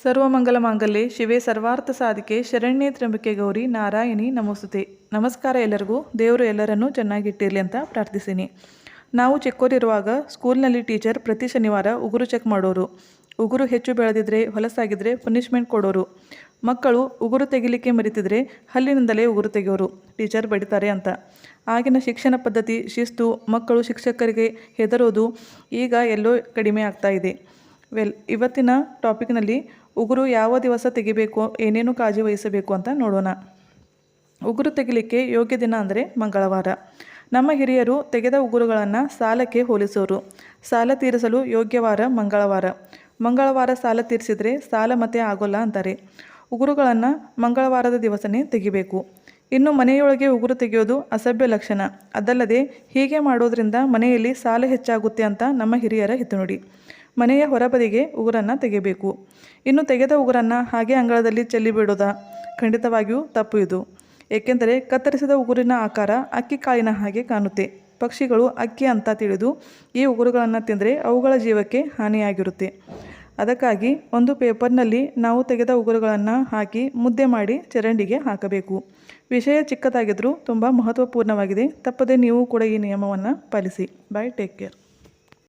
ಸರ್ವಮಂಗಲ ಮಾಂಗಲ್ಯೆ ಶಿವೆ ಸರ್ವಾರ್ಥ ಸಾಧಿಕೆ ಶರಣ್ಯೆ ತ್ರ್ಯಂಬಕೆ ಗೌರಿ ನಾರಾಯಣಿ ನಮೋಸ್ತುತೆ. ನಮಸ್ಕಾರ ಎಲ್ಲರಿಗೂ. ದೇವರು ಎಲ್ಲರನ್ನೂ ಚೆನ್ನಾಗಿಟ್ಟಿರಲಿ ಅಂತ ಪ್ರಾರ್ಥಿಸಿನಿ. ನಾವು ಚಿಕ್ಕೋರಿರುವಾಗ ಸ್ಕೂಲ್ನಲ್ಲಿ ಟೀಚರ್ ಪ್ರತಿ ಶನಿವಾರ ಉಗುರು ಚೆಕ್ ಮಾಡೋರು. ಉಗುರು ಹೆಚ್ಚು ಬೆಳೆದಿದ್ರೆ ಹೊಲಸಾಗಿದ್ದರೆ ಪನಿಷ್ಮೆಂಟ್ ಕೊಡೋರು. ಮಕ್ಕಳು ಉಗುರು ತೆಗಿಲಿಕ್ಕೆ ಮರಿತಿದ್ರೆ ಹಲ್ಲಿನಿಂದಲೇ ಉಗುರು ತೆಗೆಯೋರು, ಟೀಚರ್ ಬಡಿತಾರೆ ಅಂತ. ಆಗಿನ ಶಿಕ್ಷಣ ಪದ್ಧತಿ, ಶಿಸ್ತು, ಮಕ್ಕಳು ಶಿಕ್ಷಕರಿಗೆ ಹೆದರೋದು ಈಗ ಎಲ್ಲೋ ಕಡಿಮೆ ಆಗ್ತಾ ಇದೆ. ಇವತ್ತಿನ ಟಾಪಿಕ್ನಲ್ಲಿ ಉಗುರು ಯಾವ ದಿವಸ ತೆಗಿಬೇಕು, ಏನೇನು ಕಾಳಜಿ ವಹಿಸಬೇಕು ಅಂತ ನೋಡೋಣ. ಉಗುರು ತೆಗಿಲಿಕ್ಕೆ ಯೋಗ್ಯ ದಿನ ಅಂದರೆ ಮಂಗಳವಾರ. ನಮ್ಮ ಹಿರಿಯರು ತೆಗೆದ ಉಗುರುಗಳನ್ನು ಸಾಲಕ್ಕೆ ಹೋಲಿಸೋರು. ಸಾಲ ತೀರಿಸಲು ಯೋಗ್ಯವಾರ ಮಂಗಳವಾರ. ಮಂಗಳವಾರ ಸಾಲ ತೀರಿಸಿದರೆ ಸಾಲ ಮತ್ತೆ ಆಗೋಲ್ಲ ಅಂತಾರೆ. ಉಗುರುಗಳನ್ನು ಮಂಗಳವಾರದ ದಿವಸನೇ ತೆಗಿಬೇಕು. ಇನ್ನು ಮನೆಯೊಳಗೆ ಉಗುರು ತೆಗೆಯೋದು ಅಸಭ್ಯ ಲಕ್ಷಣ. ಅದಲ್ಲದೆ ಹೀಗೆ ಮಾಡೋದ್ರಿಂದ ಮನೆಯಲ್ಲಿ ಸಾಲ ಹೆಚ್ಚಾಗುತ್ತೆ ಅಂತ ನಮ್ಮ ಹಿರಿಯರ ಹಿತನುಡಿ. ಮನೆಯ ಹೊರಬದಿಗೆ ಉಗುರನ್ನು ತೆಗೆಯಬೇಕು. ಇನ್ನು ತೆಗೆದ ಉಗುರನ್ನು ಹಾಗೆ ಅಂಗಳದಲ್ಲಿ ಚೆಲ್ಲಿಬಿಡೋದ ಖಂಡಿತವಾಗಿಯೂ ತಪ್ಪು ಇದು. ಏಕೆಂದರೆ ಕತ್ತರಿಸಿದ ಉಗುರಿನ ಆಕಾರ ಅಕ್ಕಿ ಕಾಳಿನ ಹಾಗೆ ಕಾಣುತ್ತೆ. ಪಕ್ಷಿಗಳು ಅಕ್ಕಿ ಅಂತ ತಿಳಿದು ಈ ಉಗುರುಗಳನ್ನು ತಿಂದರೆ ಅವುಗಳ ಜೀವಕ್ಕೆ ಹಾನಿಯಾಗಿರುತ್ತೆ. ಅದಕ್ಕಾಗಿ ಒಂದು ಪೇಪರ್ನಲ್ಲಿ ನಾವು ತೆಗೆದ ಉಗುರುಗಳನ್ನು ಹಾಕಿ ಮುದ್ದೆ ಮಾಡಿ ಚರಂಡಿಗೆ ಹಾಕಬೇಕು. ವಿಷಯ ಚಿಕ್ಕದಾಗಿದ್ದರೂ ತುಂಬ ಮಹತ್ವಪೂರ್ಣವಾಗಿದೆ. ತಪ್ಪದೆ ನೀವು ಕೂಡ ಈ ನಿಯಮವನ್ನು ಪಾಲಿಸಿ. ಬಾಯ್, ಟೇಕ್ ಕೇರ್.